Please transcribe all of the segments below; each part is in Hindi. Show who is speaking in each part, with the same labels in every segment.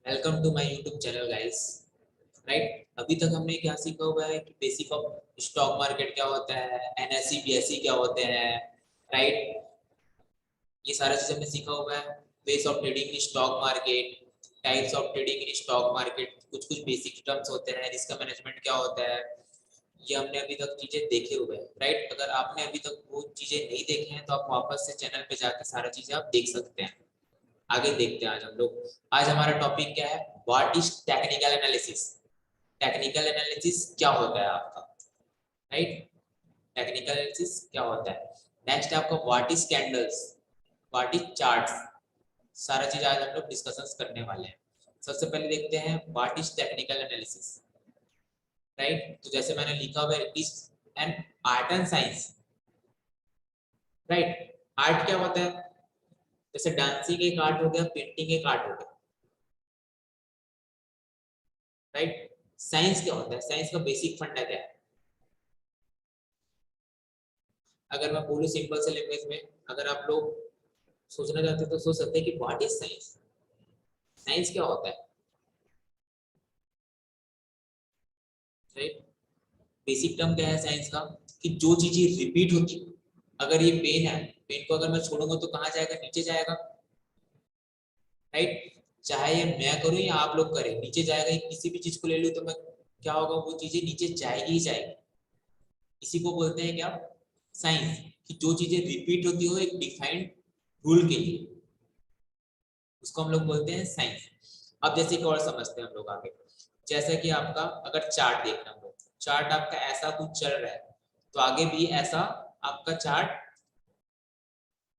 Speaker 1: Welcome to my YouTube channel guys. Right, अभी तक हमने क्या सीखा हुआ है कि बेसिक ऑफ स्टॉक मार्केट क्या होता है, एनएसई बीएसई क्या होते हैं। राइट, ये सारा चीज हमने सीखा हुआ है। Base of trading in stock market, types of trading in stock market, कुछ कुछ बेसिक टर्म्स होते हैं, रिस्क मैनेजमेंट क्या होता है, ये हमने अभी तक चीजें देखे हुए हैं। राइट, अगर आपने अभी तक वो चीजें नहीं देखे हैं तो आप वापस से चैनल पे जाके सारा चीजें आप देख सकते हैं। आगे देखते हैं आज हम लोग। आज हमारा टॉपिक क्या है, what is technical analysis. Technical analysis क्या होता है आपका। राइट, टेक्निकल एनालिसिस क्या होता है। नेक्स्ट है आपका what is candles, what is charts. सारा चीज आज हम लोग डिस्कशंस करने वाले हैं। सबसे पहले देखते हैं what is technical analysis. Right, तो जैसे मैंने लिखा हुआ है, it is an art and science. Right, art क्या होता है, जैसे डांसिंग एक आर्ट हो गया, पेंटिंग एक आर्ट हो गया। राइट, साइंस क्या होता है, साइंस का बेसिक फंडा क्या है। अगर मैं बोलूं सिंपल से लैंग्वेज में, अगर आप लोग सोचना चाहते हो तो सोच सकते हैं कि व्हाट इज साइंस। साइंस क्या होता है। राइट, बेसिक टर्म क्या है साइंस का, कि जो चीजें रिपीट होती है। अगर ये पेन है, पेन को अगर मैं छोड़ूंगा तो कहाँ जाएगा, नीचे जाएगा। राइट, चाहे ये मैं करूं या आप लोग करें, नीचे जाएगा। किसी भी चीज को ले लो तो मैं क्या होगा, वो चीजें नीचे जाएगी ही जाएगी। इसी को बोलते हैं क्या, साइंस। कि जो चीजें रिपीट होती हो एक डिफाइंड रूल के लिए, उसको हम लोग बोलते हैं साइंस। अब जैसे कि और समझते हैं हम लोग आगे। जैसे कि आपका अगर चार्ट देखना हो, चार्ट आपका ऐसा कुछ चल रहा है तो आगे भी ऐसा आपका चार्ट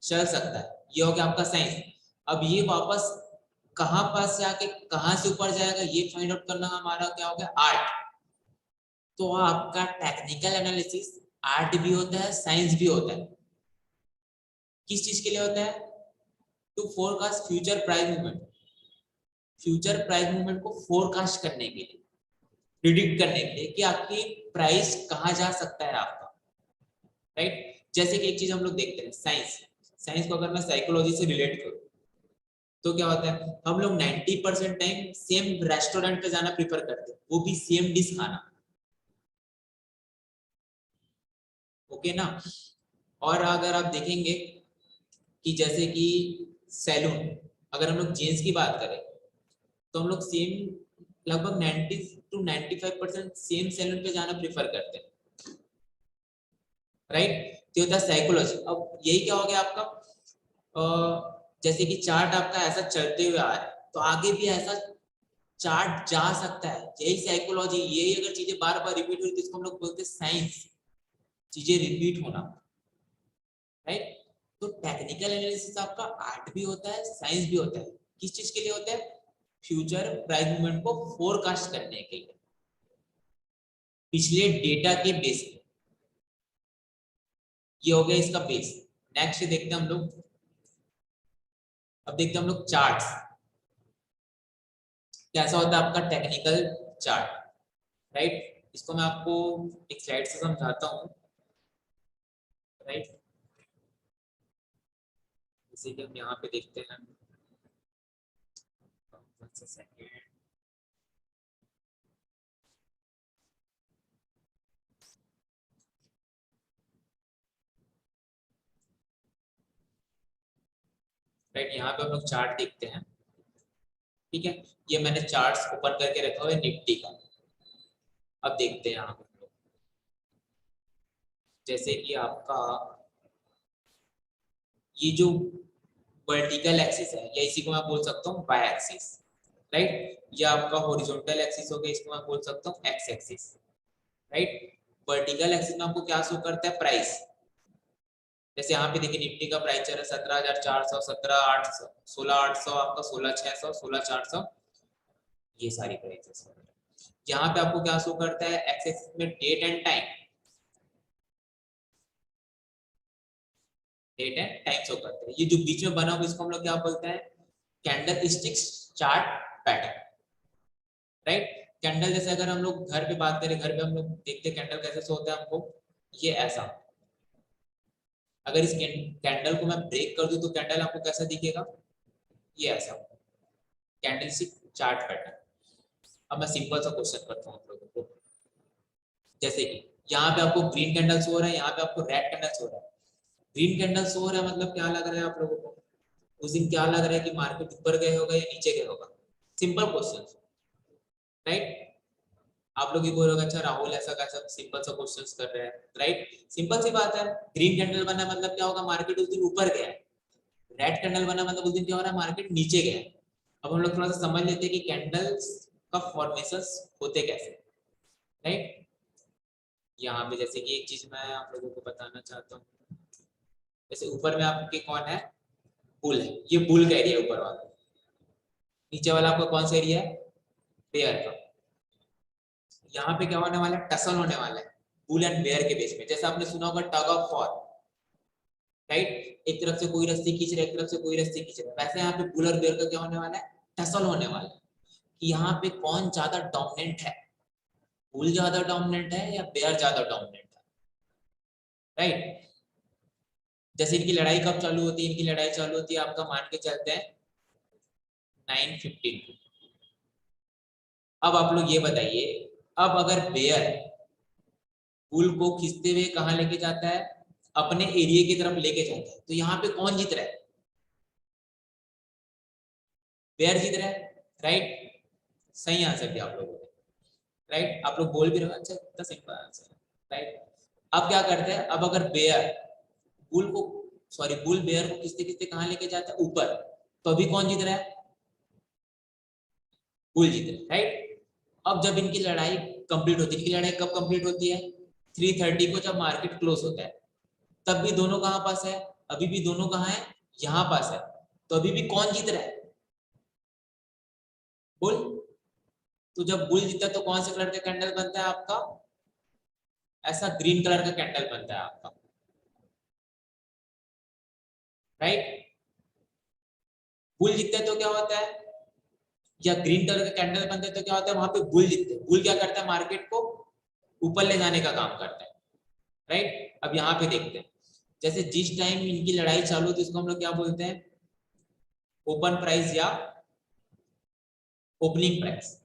Speaker 1: चल सकता है। ये हो गया आपका साइंस। अब ये वापस कहां पास से आके कहां से ऊपर जाएगा, ये फाइंड आउट करना हमारा क्या हो गया, आर्ट। तो आपका टेक्निकल एनालिसिस आर्ट भी होता है, साइंस भी होता है। किस चीज के लिए होता है, to forecast future price movement. Future price movement को फोरकास्ट करने के लिए, प्रिडिक्ट करने के लिए कि आपकी प्राइस कहां जा सकता है आपका। राइट, जैसे कि एक चीज हम लोग देखते हैं, साइंस। साइंस को अगर मैं साइकोलॉजी से रिलेट करूं तो क्या होता है, हम लोग 90% टाइम सेम रेस्टोरेंट पे जाना प्रीफर करते हैं, वो भी सेम डिश खाना। ओके ना। और अगर आप देखेंगे कि जैसे कि सैलून, अगर हम लोग जेंट्स की बात करें तो हम लोग सेम लगभग 90 to 95% सेम सैलून पे जाना प्रेफर करते हैं। राइट, तो होता है साइकोलॉजी। अब यही क्या हो गया आपका, जैसे कि चार्ट आपका ऐसा चलते हुए आ रहा है तो आगे भी ऐसा चार्ट जा सकता है। यही साइकोलॉजी, यही अगर चीजें बार बार रिपीट हुई तो इसको हम लोग बोलते हैं साइंस, चीजें रिपीट होना। राइट, तो टेक्निकल एनालिसिस आपका आर्ट भी होता है, साइंस भी होता है। किस चीज के लिए होता है, फ्यूचर प्राइस मूवमेंट को फोरकास्ट करने के लिए, पिछले डेटा के बेस पे। ये हो गया इसका बेस। नेक्स्ट देखते हैं हम लोग। अब देखते हैं हम लोग चार्ट्स कैसा होता है आपका टेक्निकल चार्ट। राइट, इसको मैं आपको एक स्लाइड से समझाता हूँ। राइट, जैसे कि हम यहाँ पे देखते हैं, सेकेंड। राइट, यहाँ पे हम लोग चार्ट देखते हैं। ठीक है, ये मैंने चार्ट्स ओपन करके रखा हुआ है निफ्टी का। अब देखते हैं यहाँ पे हम लोग, जैसे कि आपका ये जो वर्टिकल एक्सिस है, या इसी को मैं बोल सकता हूँ वाई एक्सिस। राइट, ये आपका हॉरिजॉन्टल एक्सिस हो गया, इसको मैं बोल सकता हूँ x axis. Right, vertical axis में आपको क्या शो करता है, प्राइस। जैसे यहाँ पे देखिए निफ्टी का प्राइस चल रहा है 17,400, 17,800, 16,800, आपका 16,600, 16,400, ये सारी प्राइसेस। यहाँ पे आपको क्या शो करता है, एक्स एक्सिस में date and time, date and time show करता है। ये जो बीच में बना हुआ इसको हम लोग क्या बोलते हैं, candle sticks chart pattern. Right, candle जैसे अगर हम लोग घर पे बात करें, घर पे हम लोग देखते हैं कैंडल कैसे शो होता है हमको, ये ऐसा। अगर इस कैंडल को मैं ब्रेक कर दूं तो कैंडल आपको कैसा दिखेगा, ये ऐसा। Candle stick chart pattern. अब मैं सिंपल सा क्वेश्चन करता हूँ आप लोगों को, जैसे कि यहाँ पे आपको ग्रीन कैंडल शो हो रहा है, यहाँ पे आपको रेड कैंडल शो हो रहा है। ग्रीन कैंडल शो हो रहा है मतलब क्या लग रहा है आप लोगों को, उस दिन क्या लग रहा है कि मार्केट ऊपर गए होगा या नीचे गए होगा। Simple question, right. आप लोग ये बोलोगे अच्छा राहुल ऐसा कैसा सिंपल सा क्वेश्चंस कर रहे हैं, राइट। सिंपल सी बात है, ग्रीन कैंडल बना मतलब क्या होगा, मार्केट उस दिन ऊपर गया है। रेड कैंडल बना मतलब उस दिन क्या हो रहा है, मार्केट नीचे गया है। अब हम लोग थोड़ा सा समझ लेते हैं कि कैंडल्स का फॉर्मेशंस होते कैसे, राइट। यहाँ पे जैसे कि एक चीज मैं आप लोगों को बताना चाहता हूँ, जैसे ऊपर में आपके कौन है, बुल है, ये बुल का एरिया ऊपर वाला। नीचे वाला आपका कौन सा एरिया है, बेयर का। यहाँ पे क्या होने वाला है, टसल होने वाला है बुल एंड बेयर के बीच में। जैसे आपने सुना होगा टग ऑफ वॉर, राइट। एक तरफ से कोई रस्सी खींच रहा है, एक तरफ से कोई रस्सी खींच रहा है। वैसे यहाँ पे बुल और बेयर का क्या होने वाला है, टसल होने वाला है कि यहाँ पे कौन ज्यादा डोमिनेंट है, बुल ज्यादा डोमिनेंट है या बेयर ज्यादा डोमिनेंट है, राइट। जैसे इनकी लड़ाई कब चालू होती है, इनकी लड़ाई चालू होती है आपका मान के चलते हैं 9:15। अब आप लोग ये बताइए, अब अगर बेयर बुल को खींचते हुए कहां लेके जाता है, अपने एरिया की तरफ लेके जाता है, तो यहाँ पे कौन जीत रहा है, बेयर जीत रहा है, राइट। सही आंसर दिया आप लोगों ने, राइट। आप लोग बोल भी रहे हो अच्छा इतना सिंपल आंसर, राइट। अब क्या करते हैं, अब अगर बेयर बुल को बुल बेयर को खींचते खींचते कहां लेके जाता है, ऊपर, तो अभी कौन जीत रहा है, बुल जीत रहा है, राइट। अब जब इनकी लड़ाई कंप्लीट होती है, इनकी लड़ाई कब कंप्लीट होती है, 3:30 को जब मार्केट क्लोज होता है, तब भी दोनों कहां पास है, अभी भी दोनों कहां है, यहां पास है। तो अभी भी कौन जीत रहा है, बुल। तो जब बुल जीता है तो कौन से कलर का कैंडल बनता है आपका, ऐसा ग्रीन कलर का कैंडल बनता है आपका, राइट। बुल जीतते हैं तो क्या होता है, या ग्रीन कलर का कैंडल बनता है तो क्या होता है, वहां पे बुल जीतते हैं। बुल क्या करता है, मार्केट को ऊपर ले जाने का काम करता है, राइट। अब यहाँ पे देखते हैं, जैसे जिस टाइम इनकी लड़ाई चालू होती है उसको हम लोग क्या बोलते हैं, ओपन प्राइस या ओपनिंग प्राइस।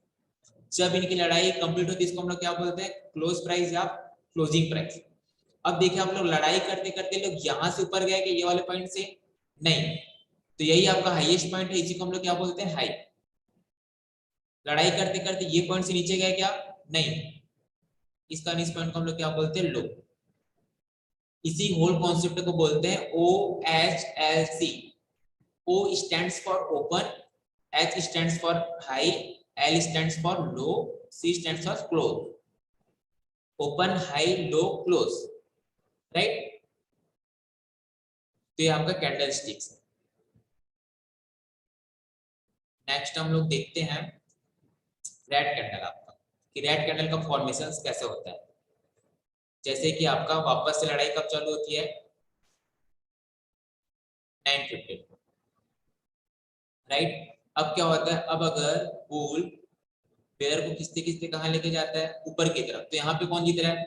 Speaker 1: जब इनकी लड़ाई कंप्लीट होती है इसको हम लोग क्या बोलते हैं, क्लोज प्राइस या क्लोजिंग प्राइस। अब देखिए आप लोग लड़ाई करते करते लोग यहां से ऊपर गए कि ये वाले पॉइंट से, नहीं, तो यही आपका हाईएस्ट पॉइंट है, इसी को हम लोग क्या बोलते हैं, हाई। लड़ाई करते करते ये पॉइंट से नीचे गए क्या, नहीं, इसका इस पॉइंट को हम लोग क्या बोलते हैं, लो। इसी होल कॉन्सेप्ट को बोलते हैं OHLC। O stands for open, H stands for high, L stands for low, C stands for close. Open, high, low, close, right? तो ये आपका कैंडल स्टिक्स है। नेक्स्ट हम लोग देखते हैं रेड कैंडल आपका, कि रेड कैंडल का फॉर्मेशन कैसे होता है। जैसे कि आपका वापस से लड़ाई कब चालू होती है, 9:15, राइट। अब क्या होता है, अब अगर बुल बेयर को खींचते खींचते कहां लेके जाता है, ऊपर की तरफ, तो यहाँ पे कौन जीत रहा है,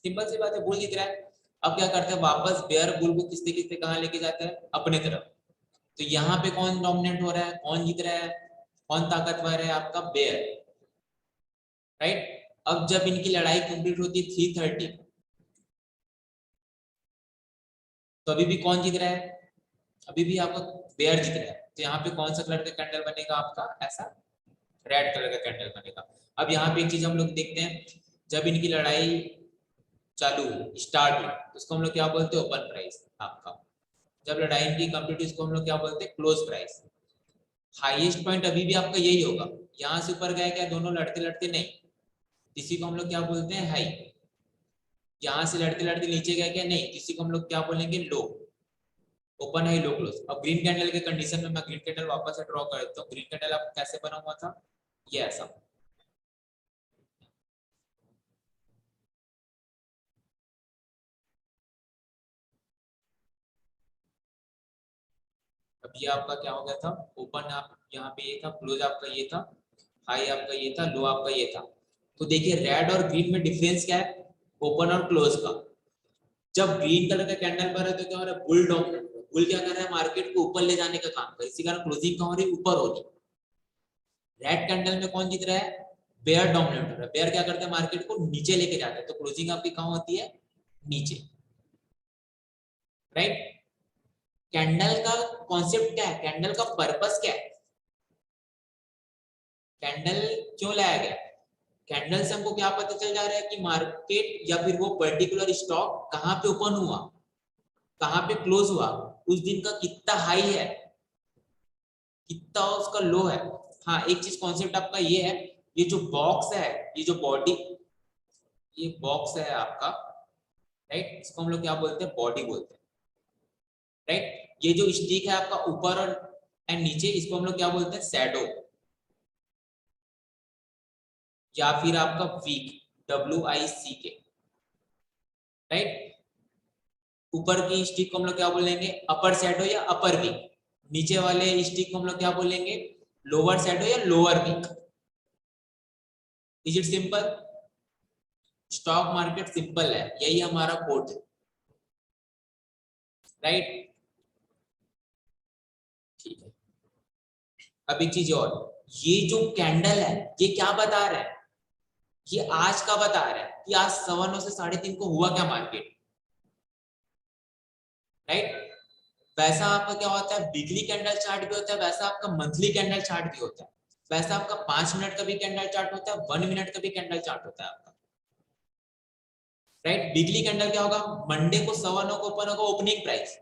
Speaker 1: सिंपल सी बात है, बुल जीत रहा है। अब क्या करते हैं, वापस बेयर बुल को खींचते खींचते कहां लेके जाता है, अपने तरफ। तो यहाँ पे कौन डोमिनेट हो रहा है, कौन जीत रहा है, कौन ताकतवर है, आपका बेयर, राइट। अब जब इनकी लड़ाई कंप्लीट होती है 3:30, तो अभी भी कौन जीत रहा है, अभी भी आपका बेयर जीत रहा है। तो यहाँ पे कौन सा कलर का कैंडल बनेगा आपका, ऐसा रेड कलर का कैंडल बनेगा। अब यहाँ पे एक चीज हम लोग देखते हैं, जब इनकी लड़ाई चालू स्टार्ट हुई तो उसको हम लोग क्या बोलते हैं, ओपन प्राइस आपका। जब लड़ाई इनकी कंप्लीट हुई इसको हम लोग क्या बोलते हैं, क्लोज प्राइस। हाईएस्ट पॉइंट अभी भी आपका यही होगा, यहाँ से ऊपर गए क्या दोनों लड़ते लड़ते, नहीं, इसी को हम लोग क्या बोलते हैं, हाई। यहाँ से लड़ते लड़ते नीचे गए क्या, नहीं, इसी को हम लोग क्या बोलेंगे, low. Open high low close. अब ग्रीन कैंडल के कंडीशन में मैं ग्रीन कैंडल वापस से ड्रॉ कर देता हूँ। ग्रीन कैंडल आपका कैसे बना हुआ था, ये ऐसा। अब ये आपका क्या हो गया था, ओपन आप यहाँ पे ये था, क्लोज आपका ये था, हाई आपका ये था, लो आपका ये था। तो देखिए रेड और ग्रीन में डिफरेंस क्या है, ओपन और क्लोज का। जब ग्रीन कलर का कैंडल पर है तो क्या हो रहा है, बुल डोमिनेंट, बुल क्या कर रहा है, मार्केट को ऊपर ले जाने का काम कर, इसी कारण क्लोजिंग कहाँ हो रही है, ऊपर हो रही है। रेड कैंडल में कौन जीत रहा है? बेयर डोमिनेट हो रहा है। बेयर क्या करते हैं? मार्केट को नीचे लेके जाते हैं, तो क्लोजिंग आपकी कहां होती है? नीचे, राइट। कैंडल का कॉन्सेप्ट क्या है? कैंडल का पर्पस क्या है? कैंडल क्यों लाया गया? कैंडल से हमको क्या पता चल जा रहा है कि मार्केट या फिर वो पर्टिकुलर स्टॉक कहां पे ओपन हुआ, कहां पे क्लोज हुआ, उस दिन का कितना हाई है, कितना उसका लो है। हाँ, एक चीज कॉन्सेप्ट आपका ये है, ये जो बॉक्स है, ये जो बॉडी, ये बॉक्स है आपका, राइट, इसको हम लोग क्या बोलते हैं? बॉडी बोलते हैं, राइट। ये जो स्टिक है आपका ऊपर और एंड नीचे, इसको हम लोग क्या बोलते हैं? शैडो, या फिर आपका वीक, WICK, राइट। ऊपर की स्टिक को हम लोग क्या बोलेंगे? अपर शैडो या अपर वीक। नीचे वाले स्टिक को हम लोग क्या बोलेंगे? लोअर शैडो या lower wick. Is it simple? Stock market simple है, यही हमारा कोड है, राइट। ठीक है, अब एक चीज और, ये जो कैंडल है ये क्या बता रहा है? ये आज का बता रहा है कि आज 9:15 से 3:30 को हुआ क्या मार्केट, राइट। वैसा आपका क्या होता है? वीकली कैंडल चार्ट भी होता है, वैसा आपका मंथली कैंडल चार्ट भी होता है, वैसा आपका 5 मिनट का भी कैंडल चार्ट होता है, 1 मिनट का भी कैंडल चार्ट होता है आपका, राइट। वीकली कैंडल क्या होगा? मंडे को 9:15 को ओपन होगा ओपनिंग प्राइस,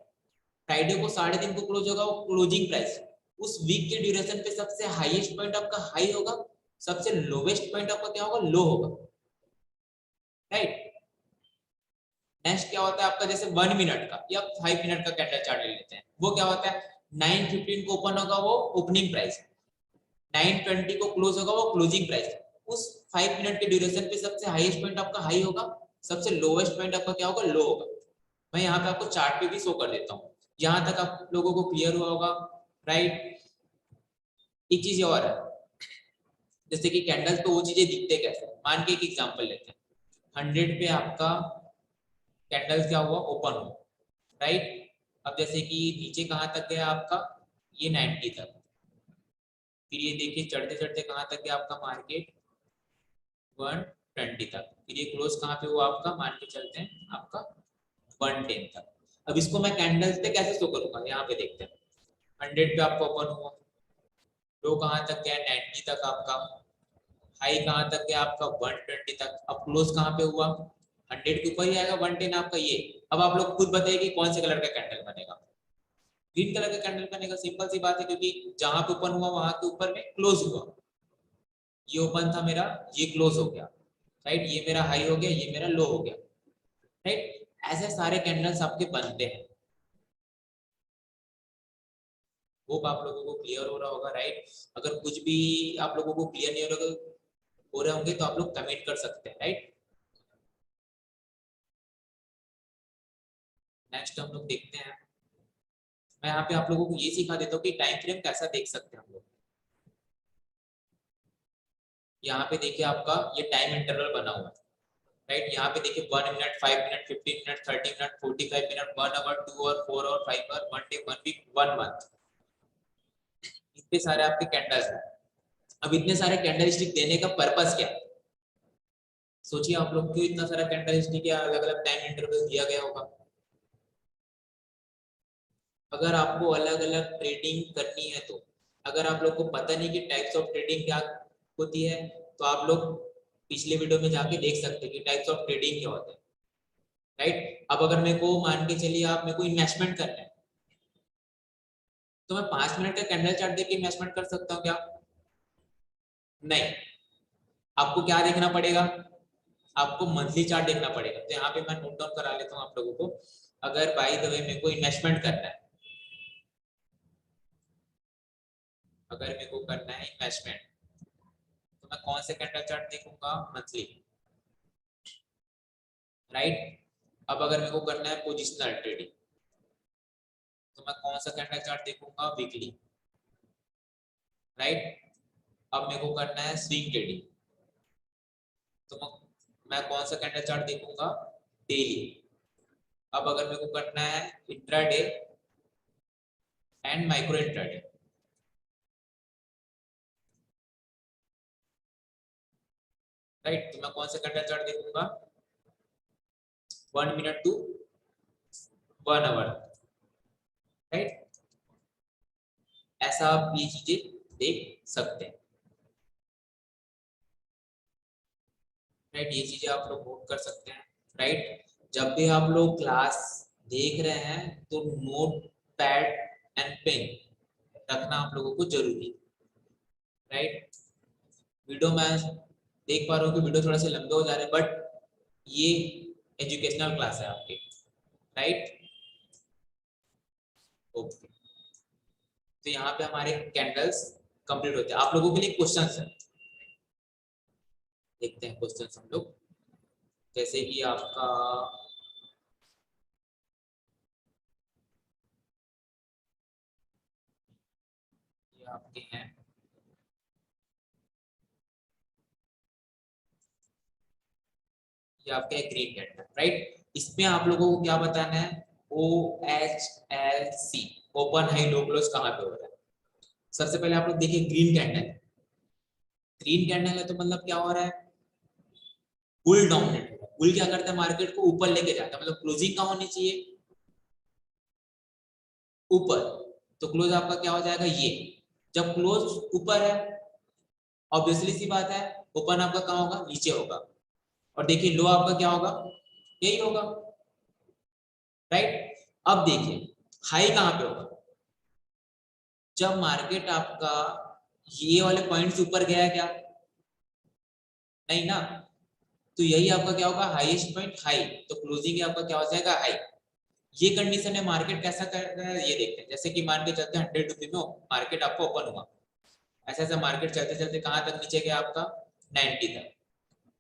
Speaker 1: फ्राइडे को 3:30 को क्लोज होगा वो क्लोजिंग प्राइस। उस वीक के ड्यूरेशन पे सबसे हाईएस्ट पॉइंट आपका हाई होगा, सबसे लोवेस्ट पॉइंट आपका क्या होगा? लो होगा, राइट। नेक्स्ट क्या होता है आपका? जैसे 1 मिनट का या 5 मिनट का कैंडल चार्ट ले लेते हैं, वो क्या होता है? 9:15 को ओपन होगा वो ओपनिंग प्राइस, 9:20 को क्लोज होगा वो क्लोजिंग प्राइस। उस 5 मिनट के ड्यूरेशन पे सबसे हाईएस्ट पॉइंट आपका हाई होगा, सबसे लोवेस्ट पॉइंट आपका क्या होगा? लो होगा। मैं यहाँ पे आपको चार्ट पे भी शो कर देता हूँ, जहां तक आप लोगों को क्लियर हुआ होगा, राइट। एक चीज और है, जैसे कि कैंडल तो वो चीजें दिखते कैसे, मान के एक एग्जांपल लेते हैं। 100 पे आपका कैंडल क्या हुआ? ओपन हुआ, राइट। अब जैसे कि नीचे कहां तक गया आपका? ये 90 तक, फिर ये देखिए चढ़ते चढ़ते कहां तक गया आपका मार्केट? 120 तक, फिर ये क्लोज कहां पे हुआ आपका? मान के चलते हैं आपका 110 तक। अब इसको मैं कैंडल्स पे कैसे शो करूंगा? यहाँ पे देखते हैं, 100 पे आपका ओपन हुआ, लो कहां तक गया? 90 तक आपका, हाई कहां तक गया आपका? 120 तक। अब क्लोज कहां पे हुआ? 100 के ऊपर ही आएगा, 110 आपका ये। अब आप लोग खुद बताइए कि कौन से कलर का कैंडल बनेगा? ग्रीन कलर का कैंडल बनेगा, सिंपल सी बात है, क्योंकि जहां पे ओपन हुआ वहां के ऊपर में क्लोज हुआ। ये ओपन था मेरा, ये क्लोज हो गया, राइट। ये मेरा हाई हो गया, ये मेरा लो हो गया, राइट। ऐसे सारे कैंडल्स आपके बनते हैं। होप आप लोगों को क्लियर हो रहा होगा, राइट। अगर कुछ भी आप लोगों को क्लियर नहीं हो रहे होंगे तो आप लोग कमेंट कर सकते हैं, राइट। नेक्स्ट हम लोग देखते हैं, मैं यहाँ पे आप लोगों को ये सिखा देता हूँ कि टाइम फ्रेम कैसा देख सकते हैं हम लोग। यहाँ पे देखिए आपका ये टाइम इंटरवल बना हुआ है, राइट। यहाँ पे देखिए 1 minute, 5 minute, 15 minute, 30 minute, 45 minute, 1 hour, 2 hour, 4 hour, 5 hour, 1 day, 1 week, 1 month. इतने सारे आपके कैंडल्स हैं। अब इतने सारे कैंडल स्टिक देने का पर्पस क्या है? सोचिए आप लोग, क्यों इतना सारा कैंडल स्टिक या अलग अलग टाइम इंटरवल दिया गया होगा? अगर आपको अलग अलग ट्रेडिंग करनी है तो, अगर आप लोग को पता नहीं कि टाइप्स ऑफ ट्रेडिंग क्या होती है, तो आप लोग पिछले वीडियो में जाके देख सकते हैं कि टाइप्स ऑफ ट्रेडिंग क्या होते हैं, राइट। अब अगर मेरे को मान के चलिए आप मेरे को इन्वेस्टमेंट करना है, तो मैं 5 मिनट का कैंडल चार्ट देख के इन्वेस्टमेंट कर सकता हूँ क्या? नहीं, आपको क्या देखना पड़ेगा? आपको मंथली चार्ट देखना पड़ेगा। तो यहाँ पे मैं नोट डाउन करा लेता हूँ आप लोगों को। अगर बाय द वे मेरे को इन्वेस्टमेंट करना है, अगर मेरे को करना है इन्वेस्टमेंट, तो मैं कौन से कैंडल चार्ट देखूंगा? Monthly, right. अब अगर मेरे को करना है पोजिशनल ट्रेडिंग, तो मैं कौन सा कैंडल चार्ट देखूंगा? Weekly, right. अब मेरे को करना है स्विंग ट्रेडिंग, तो मैं कौन सा कैंडल चार्ट देखूंगा? डेली। अब अगर मेरे को करना है intraday and micro intraday, right. तो मैं कौन सा कैंडल चार्ट देखूंगा, 1 मिनट टू 1 आवर, राइट। ऐसा आप ये चीजें देख सकते हैं, राइट। ये चीजें आप लोग नोट कर सकते हैं, राइट। जब भी आप लोग क्लास देख रहे हैं तो नोट पैड एंड पेन रखना आप लोगों को जरूरी है, राइट। वीडियो में देख पा रहा हूँ कि वीडियो थोड़ा सा लंबे हो जा रहे हैं, बट ये एजुकेशनल क्लास है आपके, राइट। ओके, तो यहाँ पे हमारे कैंडल्स कंप्लीट होते हैं। आप लोगों के लिए क्वेश्चन है, देखते हैं क्वेश्चन हम लोग। जैसे कि आपका ये आपके हैं, ये आपका ग्रीन कैंडल, राइट। इसमें आप लोगों को क्या बताना है, OHLC, open high low close कहाँ पे हो रहा है। सबसे पहले आप लोग देखिए ग्रीन कैंडल, ग्रीन कैंडल है तो मतलब क्या हो रहा है, बुल डोमिनेट हो रहा है। बुल क्या करता है, मार्केट को ऊपर लेके जाता है, मतलब क्लोजिंग कहाँ होनी चाहिए, ऊपर। तो क्लोज आपका क्या हो जाएगा, ये। जब क्लोज ऊपर है, ऑब्वियसली सी बात है, ओपन आपका कहाँ होगा, नीचे होगा। और देखिए लो आपका क्या होगा, यही होगा, राइट। अब देखिए हाई कहाँ पे होगा, जब मार्केट आपका ये वाले पॉइंट्स ऊपर गया है क्या, नहीं ना। तो यही आपका क्या होगा, हाईएस्ट पॉइंट हाई। तो क्लोजिंग आपका क्या हो जाएगा, हाई। ये कंडीशन है, मार्केट कैसा कर रहा है ये देखते हैं। जैसे कि मान के चलते हैं 100 रुपये में मार्केट आपको ओपन हुआ, ऐसा ऐसा मार्केट चलते चलते कहाँ तक नीचे गया आपका, 90 तक,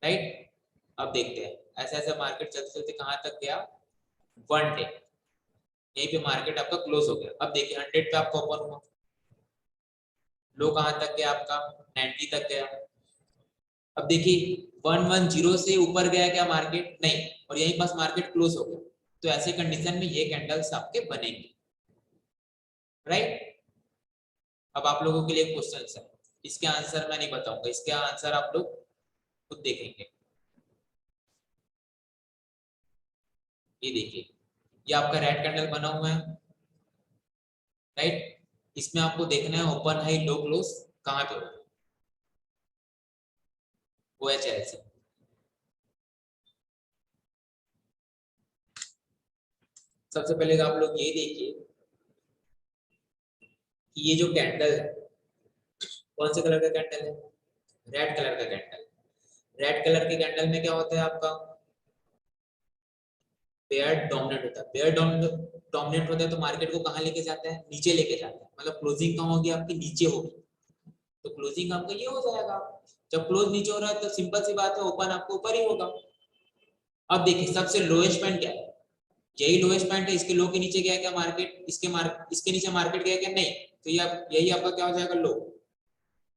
Speaker 1: राइट। अब देखते हैं ऐसा ऐसा मार्केट चलते चलते कहाँ तक गया, 110। यहीं पे मार्केट आपका क्लोज हो गया। अब देखिए 100 पे आपका ओपन हुआ, लो कहाँ तक गया आपका, 90 तक गया। अब देखिए 110 से ऊपर गया क्या मार्केट, नहीं, और यहीं पास मार्केट क्लोज हो गया। तो ऐसे कंडीशन में ये कैंडल्स आपके बनेंगे, राइट। अब आप लोगों के लिए क्वेश्चन है, इसके आंसर मैं नहीं बताऊंगा, इसके आंसर आप लोग खुद देखेंगे। ये देखिए ये आपका रेड कैंडल बना हुआ है, राइट। इसमें आपको देखना है ओपन हाई लो क्लोज कहाँ पे होगा, OHLC। सबसे पहले तो आप लोग ये देखिए कि ये जो कैंडल है कौन से कलर का कैंडल है, रेड कलर का कैंडल। रेड कलर के कैंडल में क्या होता है आपका, पेयर डोमिनेट होता है। पेयर डोमिनेट होता है तो मार्केट को कहाँ लेके जाता है, नीचे लेके जाता है। मतलब क्लोजिंग कहाँ होगी आपकी, नीचे होगी। तो क्लोजिंग आपका ये हो जाएगा। जब क्लोज नीचे हो रहा है तो सिंपल सी बात है, ओपन आपको ऊपर ही होगा। अब देखिए सबसे लोएस्ट पॉइंट क्या है, यही लोएस्ट पॉइंट है। इसके लो के नीचे गया क्या मार्केट, इसके नीचे मार्केट गया क्या, नहीं। तो ये यही आपका क्या हो जाएगा, लो।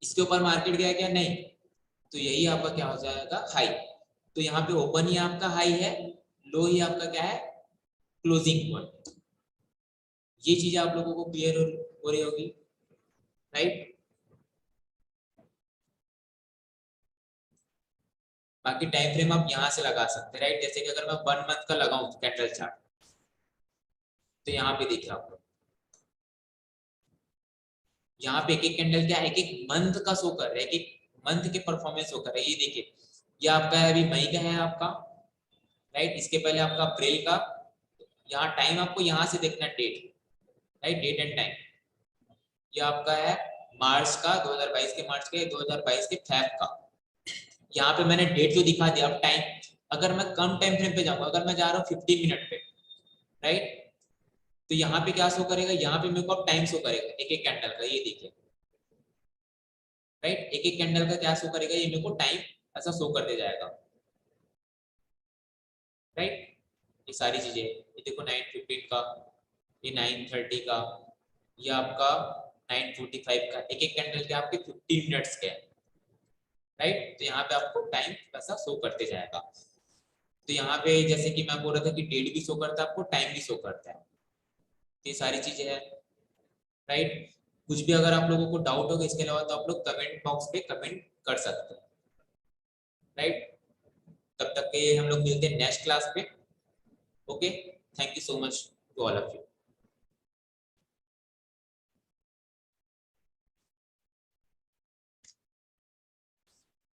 Speaker 1: इसके ऊपर मार्केट गया क्या, नहीं। तो यही आपका क्या हो जाएगा, हाई। तो यहाँ पे ओपन ही आपका हाई है, लो ही आपका क्या है, क्लोजिंग पॉइंट। ये चीज आप लोगों को क्लियर हो रही होगी, राइट। बाकी टाइम फ्रेम आप यहाँ से लगा सकते हैं, राइट। जैसे कि अगर मैं 1 मंथ का लगाऊं कैंडल चार्ट, तो यहाँ पे देखिए आप लोग, यहाँ पे एक एक कैंडल क्या है, एक एक मंथ का शो कर रहा है, एक एक मंथ के परफॉर्मेंस शो कर रहा है। ये देखिए ये आपका है, अभी मई का है आपका, राइट। इसके पहले आपका अप्रैल का। यहाँ टाइम आपको यहाँ से देखना, date, right, date and time. ये आपका है मार्च का, 2022 के मार्च का, 2022 के फेब का। यहाँ पे मैंने डेट तो दिखा दिया। अब टाइम, अगर मैं कम टाइम फ्रेम पे जाऊंगा, अगर मैं जा रहा हूँ 15 मिनट पे, राइट, तो यहाँ पे क्या शो करेगा, यहाँ पे मेरे को अब टाइम शो करेगा एक एक कैंडल का। ये देखिए, राइट, एक एक कैंडल का क्या शो करेगा, ये मेरे को टाइम ऐसा शो करते जाएगा, राइट। ये सारी चीजें, ये देखो 9:15 का, ये 9:30 का, ये आपका 9:45 का। एक एक कैंडल के आपके 15 मिनट्स के, राइट। तो यहाँ पे आपको टाइम ऐसा शो करते जाएगा। तो यहाँ पे जैसे कि मैं बोल रहा था कि डेट भी शो करता है आपको, टाइम भी शो करता है। तो ये सारी चीजें हैं, राइट। कुछ भी अगर आप लोगों को डाउट होगा इसके अलावा, तो आप लोग कमेंट बॉक्स पे कमेंट कर सकते हैं। राइट। तब तक के हम लोग मिलते हैं नेक्स्ट क्लास पे। Okay, thank you so much to all of you.